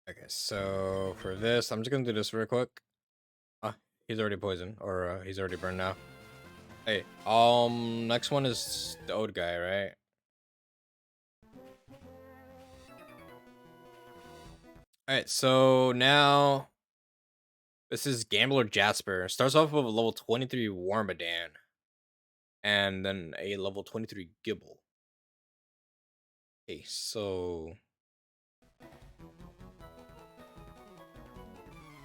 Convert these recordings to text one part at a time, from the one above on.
Okay, so for this, I'm just gonna do this real quick. Uh, he's already poisoned, or he's already burned now. Hey, next one is the old guy, right? All right, so now this is Gambler Jasper. Starts off with a level 23 Warmadan, and then a level 23 Gibble. Okay, so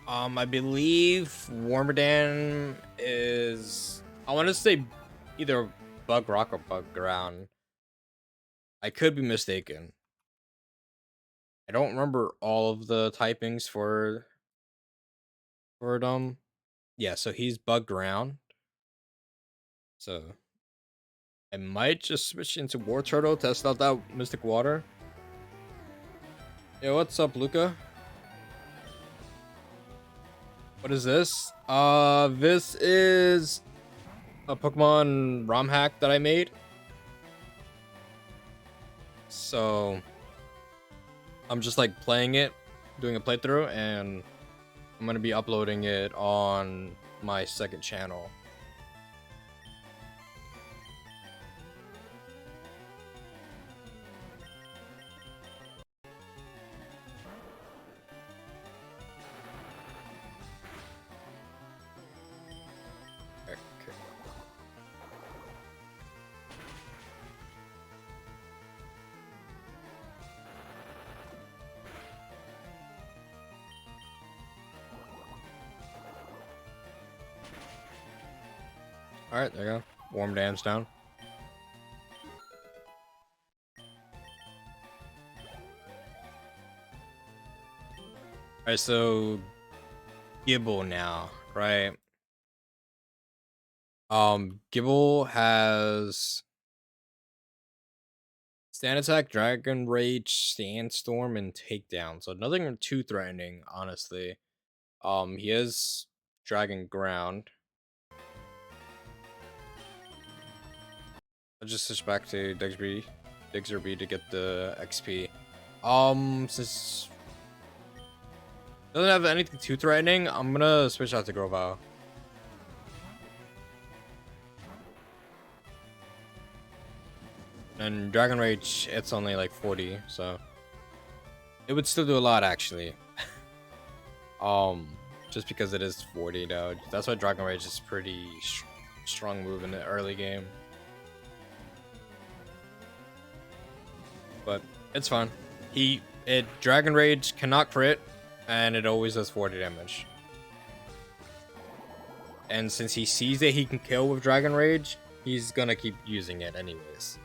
I believe Warmadan is, I want to say either Bug Rock or Bug Ground. I could be mistaken. I don't remember all of the typings for them. Yeah, so he's bugged around. So I might just switch into War Turtle, test out that Mystic Water. Yo, what's up, Luca? What is this? This is a Pokemon ROM hack that I made. So I'm just like playing it, doing a playthrough, and I'm gonna be uploading it on my second channel. Okay. All right, there you go. Warm dams down. All right, so Gibble now, right? Gibble has Stand Attack, Dragon Rage, Sandstorm, and Takedown. So nothing too threatening, honestly. He has Dragon Ground. I'll just switch back to Diggsby to get the XP. Since doesn't have anything too threatening, I'm gonna switch out to Grovyle. And Dragon Rage, it's only like 40, so it would still do a lot actually. Um, just because it is 40 though. That's why Dragon Rage is pretty strong move in the early game. But it's fine. Dragon Rage cannot crit, and it always does 40 damage. And since he sees that he can kill with Dragon Rage, he's gonna keep using it anyways.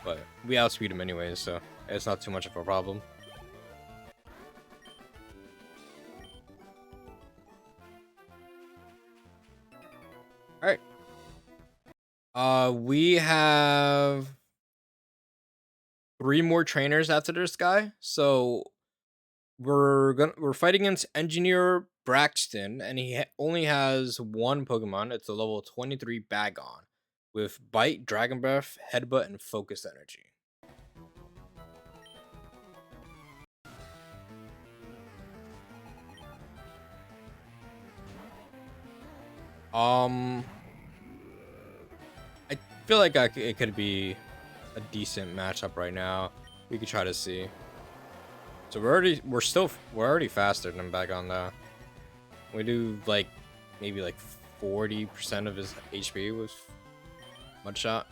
But we outspeed him anyways, so it's not too much of a problem. Alright. We have 3 more trainers after this guy. So we're fighting against Engineer Braxton, and he only has one Pokemon. It's a level 23 Bagon with Bite, Dragon Breath, Headbutt, and Focus Energy. Um, I feel like it could be a decent matchup right now. We could try to see. So we're already faster than Bagon though. We do like maybe like 40% of his HP with Mudshot.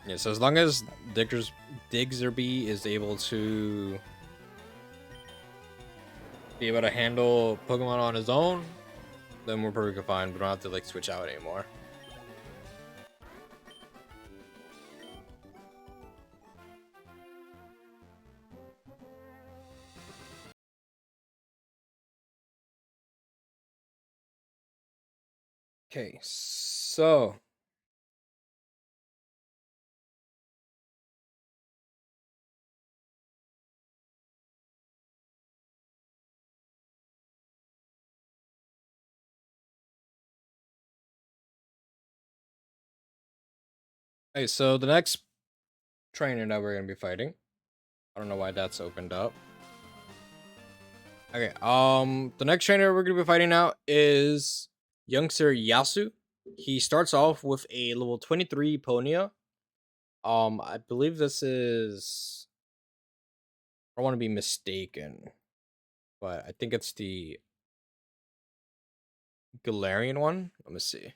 Yeah, so as long as Diggsby is able to be able to handle Pokemon on his own, then we're perfectly fine. We don't have to like switch out anymore. Okay, so okay, so the next trainer that we're gonna be fighting. I don't know why that's opened up. Okay, the next trainer we're gonna be fighting now is youngster Yasu. He starts off with a level 23 Ponia. I believe this is, I don't want to be mistaken, but I think it's the Galarian one. Let me see.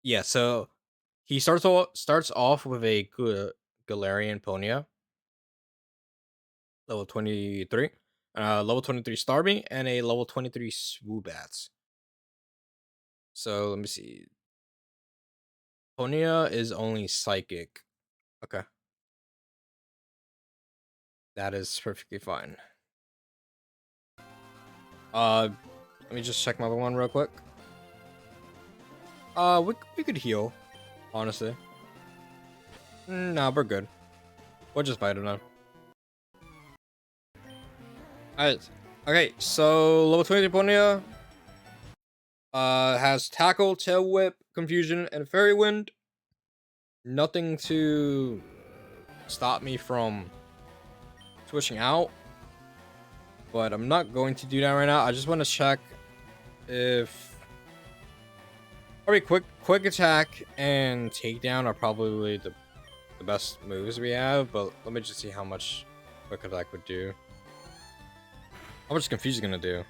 Yeah, so he starts off with a Galarian Ponia, level 23. Level 23 Starmie and a level 23 Swoobats. So let me see. Ponia is only psychic. Okay. That is perfectly fine. Let me just check my other one real quick. We could heal, honestly. Nah, we're good. We'll just fight it now. Alright. Okay, so level 20 Ponia has Tackle, Tail Whip, Confusion, and Fairy Wind. Nothing to stop me from switching out, but I'm not going to do that right now. I just want to check if probably quick attack and takedown are probably the best moves we have, but let me just see how much quick attack would do. How much confusion gonna do?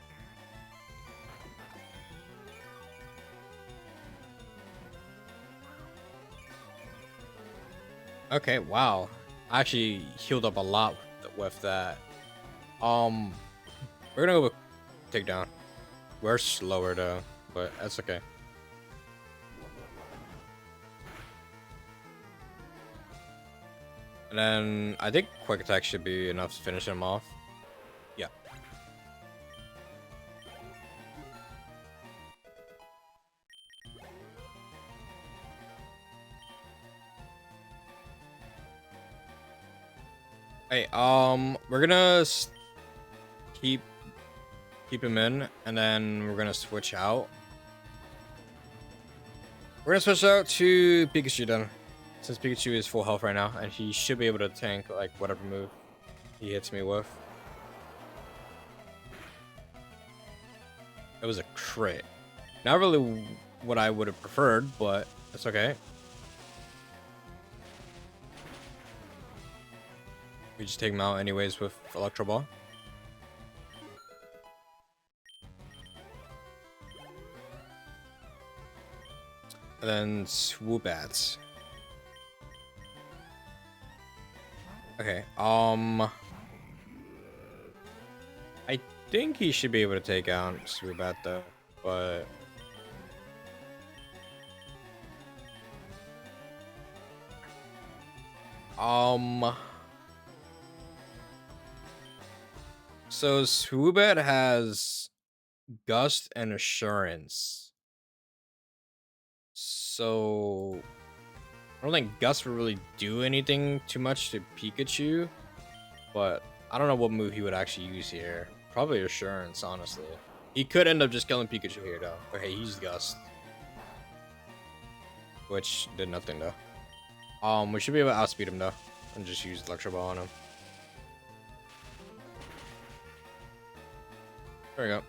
Okay, wow. I actually healed up a lot with that. We're gonna go with takedown. We're slower though, but that's okay. And then I think quick attack should be enough to finish him off. Yeah. Hey, we're gonna keep him in, and then we're gonna switch out. We're gonna switch out to Pikachu then, since Pikachu is full health right now, and he should be able to tank like whatever move he hits me with. It was a crit. Not really what I would have preferred, but it's okay. We just take him out anyways with Electro Ball. And then Swoobats. Okay, I think he should be able to take out Swoobat though, but so Swoobat has Gust and Assurance. So I don't think Gust will really do anything too much to Pikachu, but I don't know what move he would actually use here. Probably Assurance, honestly. He could end up just killing Pikachu here though. Okay, he's Gust, which did nothing though. We should be able to outspeed him though, and just use Electro Ball on him. There we go.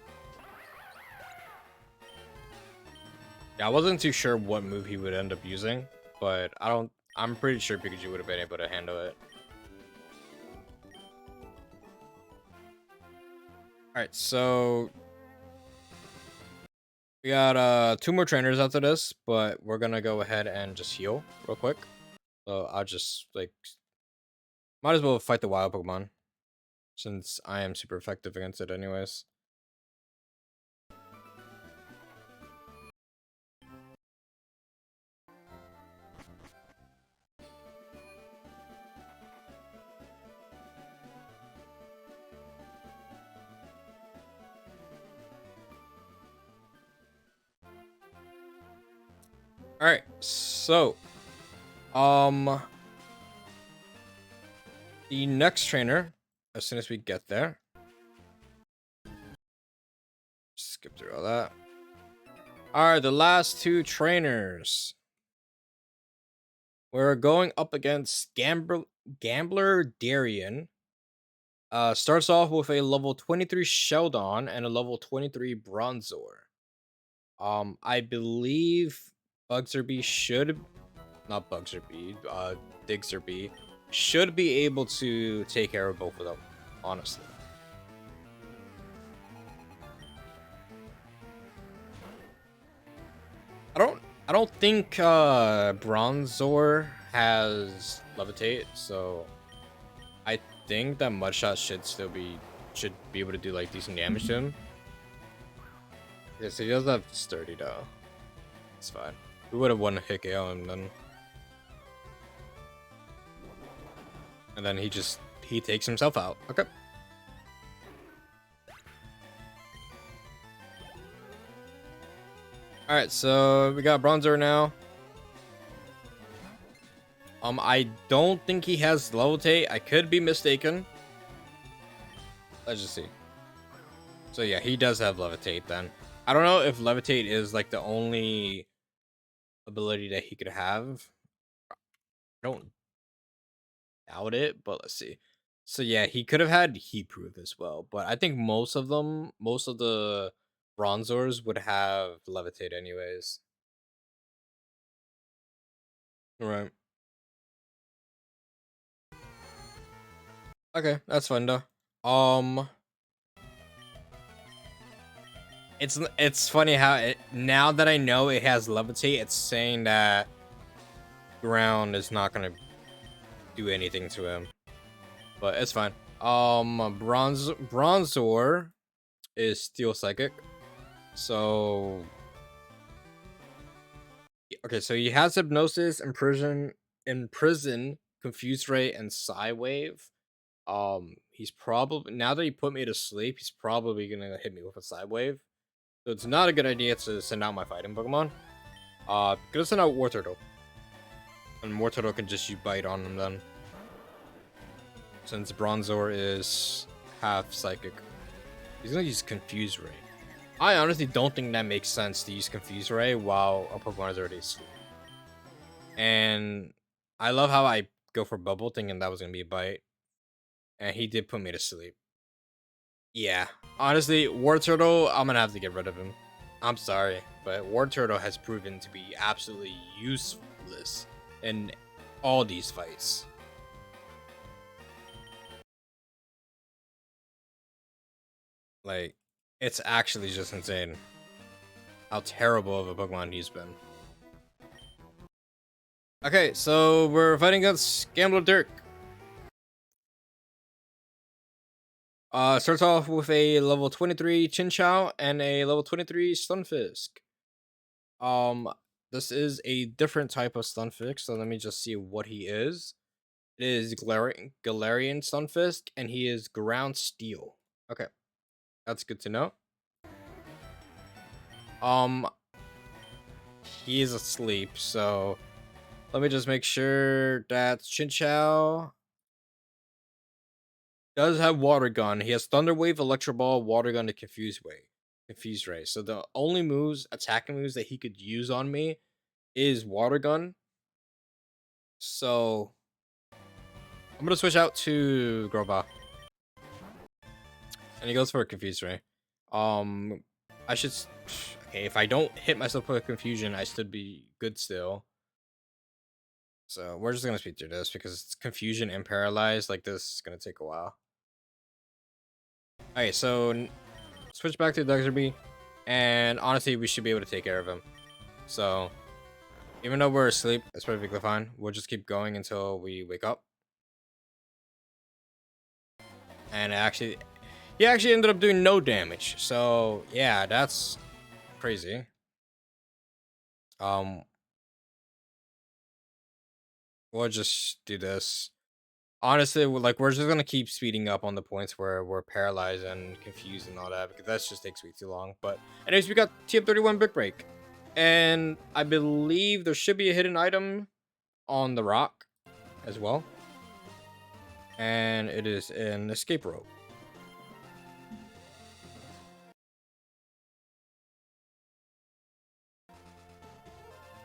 Yeah, I wasn't too sure what move he would end up using, but I'm pretty sure Pikachu would have been able to handle it. Alright, so we got 2 more trainers after this, but we're gonna go ahead and just heal real quick. So I'll just like might as well fight the wild Pokemon, since I am super effective against it anyways. Alright, so the next trainer, as soon as we get there. Skip through all that. Alright, the last 2 trainers. We're going up against Gambler Darien. Starts off with a level 23 Sheldon and a level 23 Bronzor. I believe Bugserby should, not Bugserby, Digserby should be able to take care of both of them, honestly. I don't think Bronzor has Levitate, so I think that Mudshot should be able to do like decent damage to him. Yeah, so he does have sturdy though. It's fine. We would have won a hit KO him then. And then he takes himself out. Okay. Alright, so we got Bronzer now. I don't think he has Levitate. I could be mistaken. Let's just see. So yeah, he does have Levitate then. I don't know if Levitate is like the only ability that he could have. I don't doubt it, but let's see. So yeah, he could have had Heat Proof as well, but I think most of the Bronzors would have Levitate anyways. Right. Okay, that's fine though. It's funny how now that I know it has Levitate, it's saying that ground is not gonna do anything to him, but it's fine. Bronzor is Steel Psychic, so okay, so he has Hypnosis, Imprison, Confuse Ray, and Psy Wave. He's probably, now that he put me to sleep, he's probably gonna hit me with a Psy Wave. So it's not a good idea to send out my fighting Pokemon. Gonna send out War Turtle. And War Turtle can just use Bite on him then. Since Bronzor is half Psychic. He's gonna use Confuse Ray. I honestly don't think that makes sense to use Confuse Ray while a Pokemon is already asleep. And I love how I go for Bubble thinking that was gonna be a Bite. And he did put me to sleep. Yeah. Honestly, War Turtle, I'm gonna have to get rid of him. I'm sorry, but War Turtle has proven to be absolutely useless in all these fights. Like, it's actually just insane how terrible of a Pokemon he's been. Okay, so we're fighting against Gambler Dirk. Starts off with a level 23 Chinchou and a level 23 Stunfisk. This is a different type of Stunfisk, so let me just see what he is. It is Galarian Stunfisk, and he is Ground Steel. Okay, that's good to know. He is asleep, so let me just make sure that Chinchou does have Water Gun. He has Thunder Wave, Electro Ball, Water Gun, and Confuse Ray. So the only attacking moves that he could use on me is Water Gun. So I'm gonna switch out to Groba. And he goes for a Confuse Ray. I should. Okay, if I don't hit myself with Confusion, I should be good still. So we're just gonna speed through this because it's Confusion and Paralyzed. Like, this is gonna take a while. Alright, so switch back to Duxerby, and honestly, we should be able to take care of him. So even though we're asleep, it's perfectly fine. We'll just keep going until we wake up. And he actually ended up doing no damage. So yeah, that's crazy. We'll just do this. Honestly, like, we're just gonna keep speeding up on the points where we're paralyzed and confused and all that, because that just takes way too long. But anyways, we got TM31 Brick Break, and I believe there should be a hidden item on the rock as well, and it is an escape rope.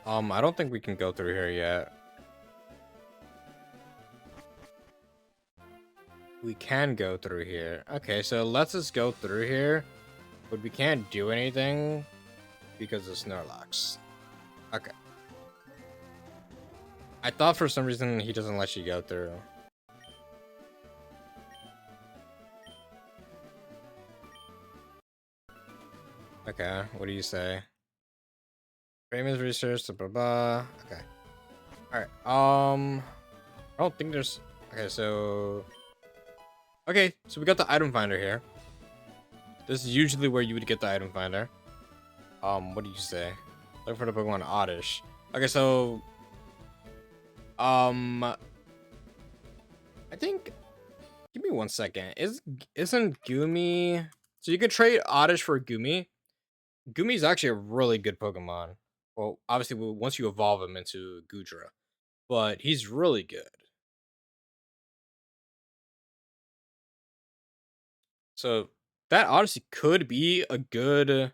I don't think we can go through here yet. we can go through here. Okay, so let's just go through here, but we can't do anything because of Snorlax. Okay. I thought for some reason he doesn't let you go through. Okay, what do you say? Famous research, blah blah. Okay. Alright. I don't think there's okay, so we got the item finder here. This is usually where you would get the item finder. What do you say? Look for the Pokemon Oddish. Okay, so I think give me 1 second. Isn't Gumi, so you could trade Oddish for Gumi? Gumi is actually a really good Pokemon. Well, obviously once you evolve him into Gudra, but he's really good. So that honestly could be a good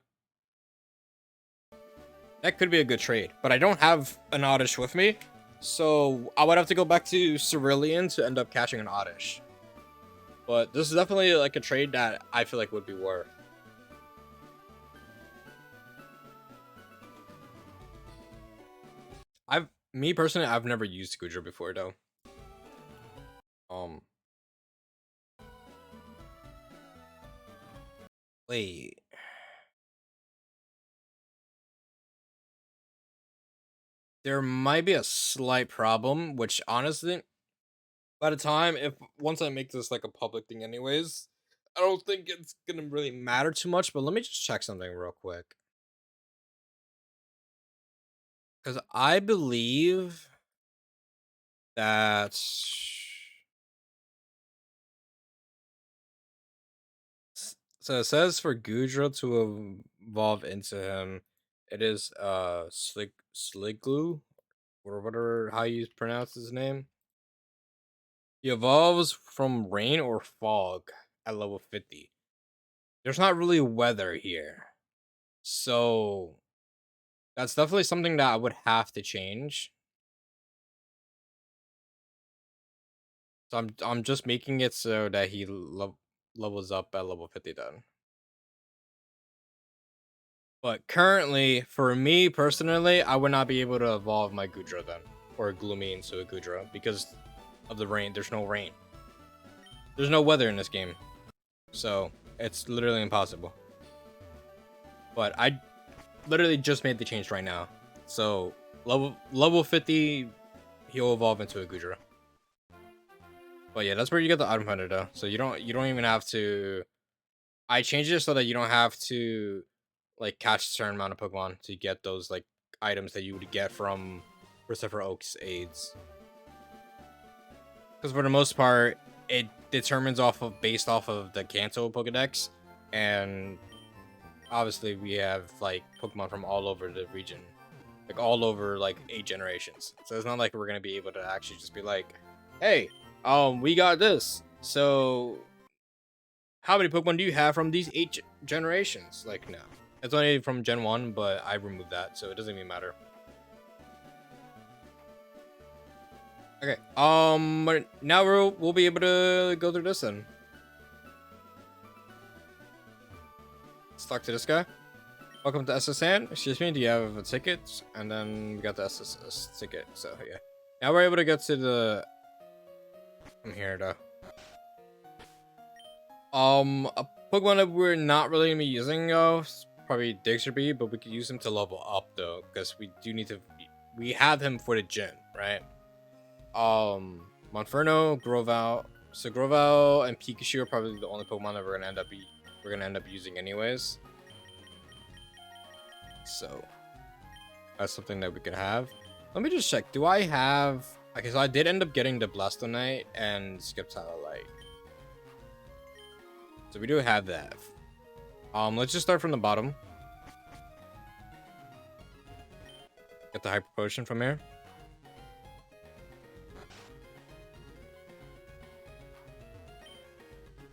trade, but I don't have an Oddish with me, so I would have to go back to Cerulean to end up catching an Oddish. But this is definitely like a trade that I feel like would be worth. Me personally, I've never used Gudra before though. Wait. There might be a slight problem, which honestly, by the time once I make this like a public thing anyways, I don't think it's gonna really matter too much, but let me just check something real quick. Because I believe that so it says for Gudra to evolve into him, it is Sliglu, or whatever how you pronounce his name. He evolves from rain or fog at level 50. There's not really weather here. So that's definitely something that I would have to change. So I'm just making it so that he levels up at level 50 then. But currently, for me personally, I would not be able to evolve my Gudra then, or Gloomy into a Gudra because of the rain. There's no rain. There's no weather in this game, so it's literally impossible. But I literally just made the change right now, so level 50, he'll evolve into a Gudra. But yeah, that's where you get the item finder though. So you don't even have to. I changed it so that you don't have to like catch a certain amount of Pokemon to get those like items that you would get from Christopher Oak's aids. Because for the most part, it determines based off of the Kanto Pokedex, and obviously we have like Pokemon from all over the region, like all over like 8 generations. So it's not like we're gonna be able to actually just be like, hey, we got this. So how many Pokemon do you have from these 8 generations? Like, no. It's only from Gen 1, but I removed that, so it doesn't even matter. Okay, now we'll be able to go through this then. Let's talk to this guy. Welcome to SSN. Excuse me, do you have a ticket? And then we got the SSS ticket, so yeah. Now we're able to get to the... I'm here though. A Pokemon that we're not really gonna be using probably Diggerby, but we could use him to level up though, because we do need to. We have him for the gym, right? Monferno, Grovyle. So Grovyle and Pikachu are probably the only Pokemon that we're gonna end up using anyways. So that's something that we could have. Let me just check. Do I have? Okay, so I did end up getting the Blastonite and Skiptile Light. So we do have that. Let's just start from the bottom. Get the Hyper Potion from here.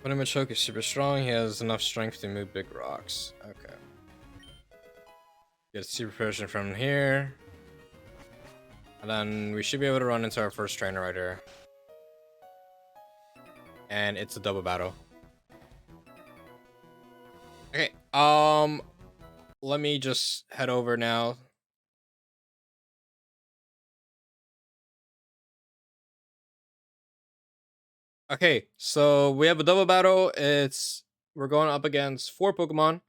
When Choke is super strong, he has enough strength to move big rocks. Okay. Get Super Potion from here. And then we should be able to run into our first trainer right here. and it's a double battle. Okay, let me just head over now. Okay, so we have a double battle. We're going up against 4 Pokemon.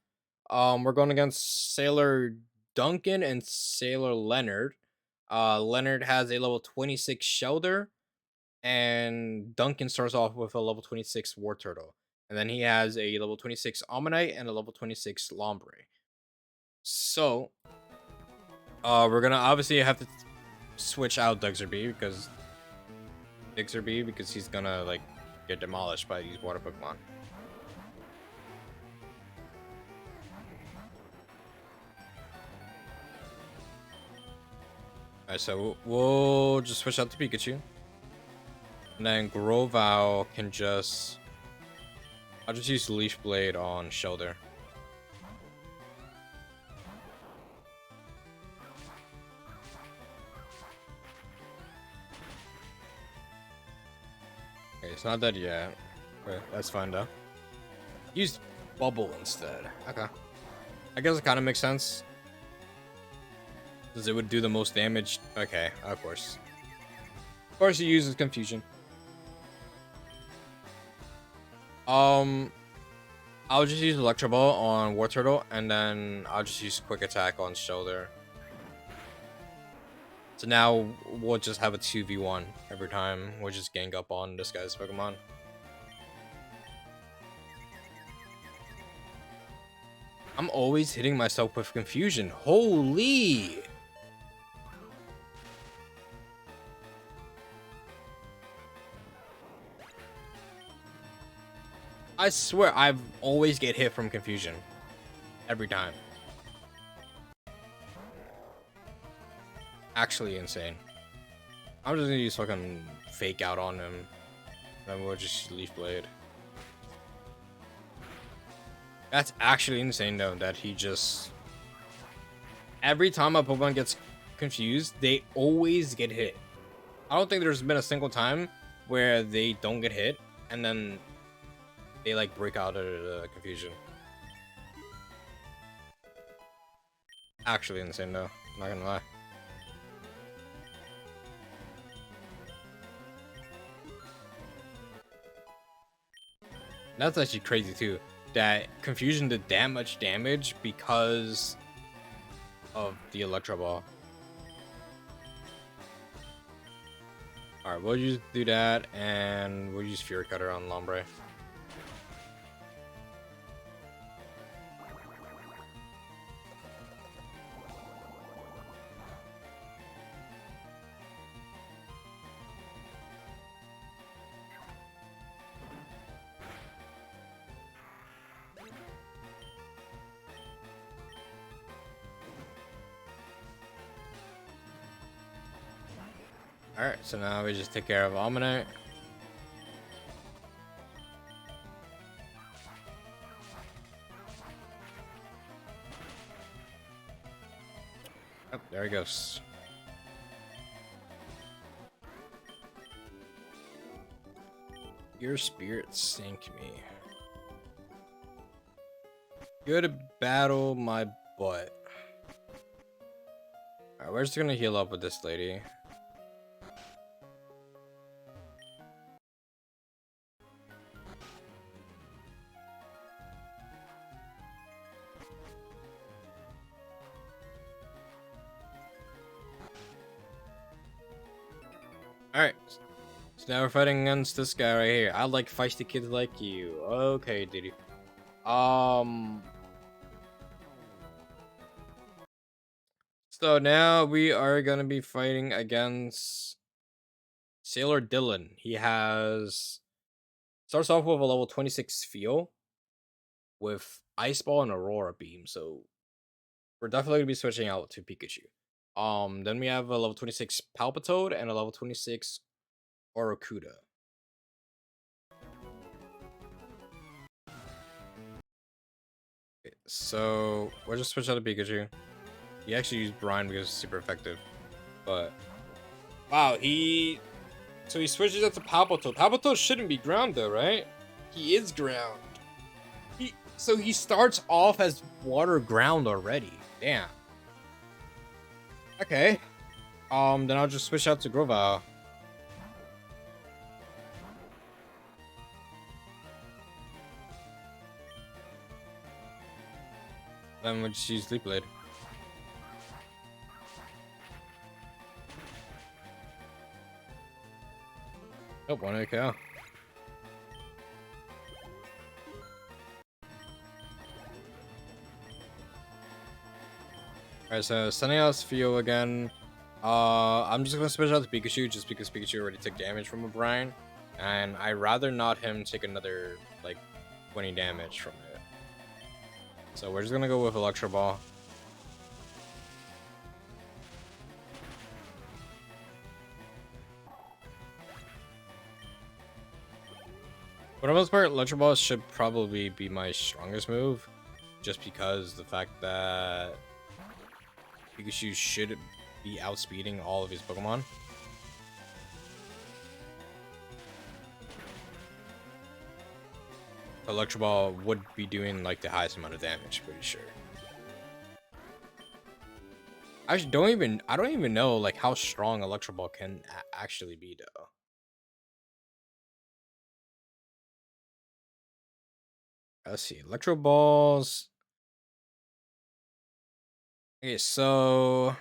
We're going against Sailor Duncan and Sailor Leonard. Leonard has a level 26 Shelter, and Duncan starts off with a level 26 War Turtle. And then he has a level 26 Ammonite and a level 26 Lombre. So, we're gonna obviously have to switch out Diggerby because he's gonna like get demolished by these water Pokemon. Alright, so we'll just switch out to Pikachu. And then Grovyle can just... I'll just use Leaf Blade on Shelter. Okay, it's not dead yet. Okay, that's fine though. Use Bubble instead. Okay. I guess it kind of makes sense. Because it would do the most damage. Okay, of course. Of course he uses Confusion. I'll just use Electro Ball on War Turtle, and then I'll just use Quick Attack on Shoulder. So now we'll just have a 2v1 every time. We'll just gang up on this guy's Pokemon. I'm always hitting myself with Confusion. Holy! I swear, I've always get hit from Confusion. Every time. Actually insane. I'm just gonna use fucking Fake Out on him. Then we'll just Leaf Blade. That's actually insane though, that he just... Every time a Pokemon gets confused, they always get hit. I don't think there's been a single time where they don't get hit, and then they like break out of the confusion. Actually insane though, not gonna lie. That's actually crazy too, that Confusion did that much damage because of the Electro Ball. Alright, we'll just do that, and we'll use Fury Cutter on Lombre. Alright, so now we just take care of Almanite. Oh, there he goes. Your spirit sank me. Good battle, my butt. Alright, we're just gonna heal up with this lady. Alright, so now we're fighting against this guy right here. I like feisty kids like you. Okay, dude. So now we are gonna be fighting against Sailor Dylan. He starts off with a level 26 Feel with Ice Ball and Aurora Beam. So we're definitely gonna be switching out to Pikachu. Then we have a level 26 Palpitoad and a level 26 Oracuda. Okay, so we'll just switch out to Pikachu. He actually used Brine because it's super effective. But wow, he So he switches it to Palpitoad. Palpitoad shouldn't be ground though, right? He is ground. So he starts off as water ground already. Damn. Okay. Then I'll just switch out to Grovyle. Then we'll just use Leaf Blade. Oh, 1 KO. Alright, so sending out Theo again. I'm just gonna switch out to Pikachu just because Pikachu already took damage from O'Brien. And I'd rather not him take another, like, 20 damage from it. So we're just gonna go with Electro Ball. For the most part, Electro Ball should probably be my strongest move. Just because the fact that Pikachu should be outspeeding all of his Pokemon. Electro Ball would be doing like the highest amount of damage, pretty sure. I don't even know like how strong Electro Ball can actually be though. Let's see, Electro Balls. Okay, so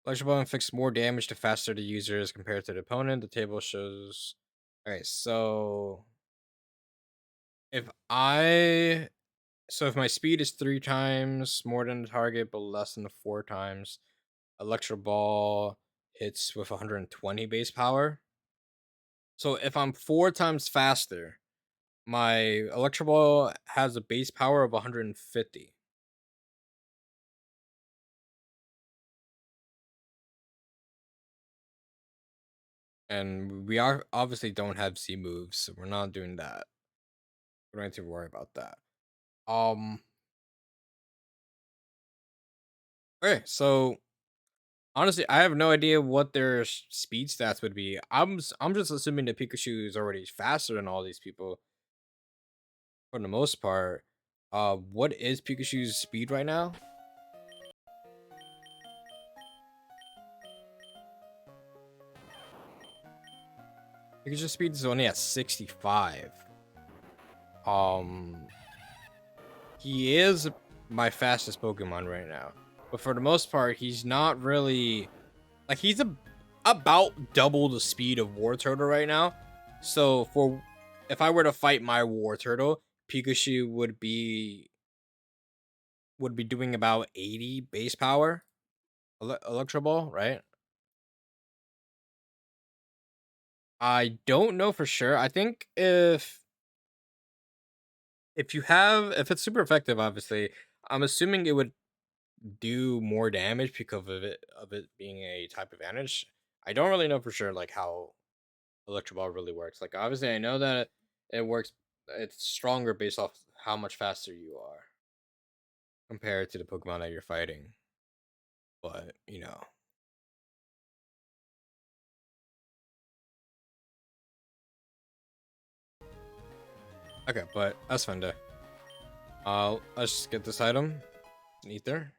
Electro Ball inflicts more damage to faster to users compared to the opponent. The table shows. Okay, so if I so if my speed is 3 times more than the target but less than the 4 times, Electro Ball hits with 120 base power. So if I'm 4 times faster, my Electro Ball has a base power of 150. And we are obviously don't have C moves, so we're not doing that. We don't need to worry about that. Okay, so honestly, I have no idea what their speed stats would be. I'm just assuming that Pikachu is already faster than all these people for the most part. What is Pikachu's speed right now? Pikachu's speed is only at 65. He is my fastest Pokemon right now, but for the most part, he's not really like he's about double the speed of War Turtle right now. So for if I were to fight my War Turtle, Pikachu would be doing about 80 base power. Electro Ball, right? I don't know for sure. I think if it's super effective, obviously, I'm assuming it would do more damage because of it being a type advantage. I don't really know for sure like how Electro Ball really works. Like obviously I know that it works it's stronger based off how much faster you are compared to the Pokemon that you're fighting. But, you know. Okay, but that's fun to. Let's get this item. Ether.